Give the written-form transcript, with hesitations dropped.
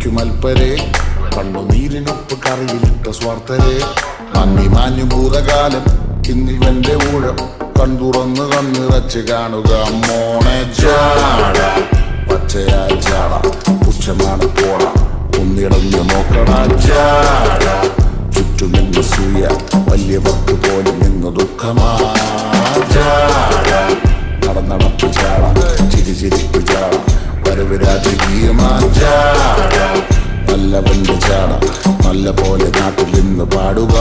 മൽപ്പരെ കണ്ണുനീരിനൊപ്പ് കറിയിലിട്ട സ്വാർത്ഥരെ നന്ദി മാഞ്ഞു ഭൂതകാലം ഇന്നിവന്റെ ഊഴം കൺതുറന്ന് കണ്ണിറച്ച് കാണുക മോണെ ചാട പച്ചയായ ചാട പുച്ഛമാണ് പോട ഒന്നിടഞ്ഞ് നോക്കണ ചാട ചുറ്റുമെന്ന് സൂയ വലിയവർക്ക് പോലും നിന്ന് ദുഃഖമാ ചാട നടന്നടപ്പ് ചാട ചിരിച്ചിരിപ്പ് ചാട വരവ് രാജകീയമാ ചാട നല്ലവന്റെ ചാട നല്ല പോലെ നാട്ടിൽ നിന്ന് പാടുക.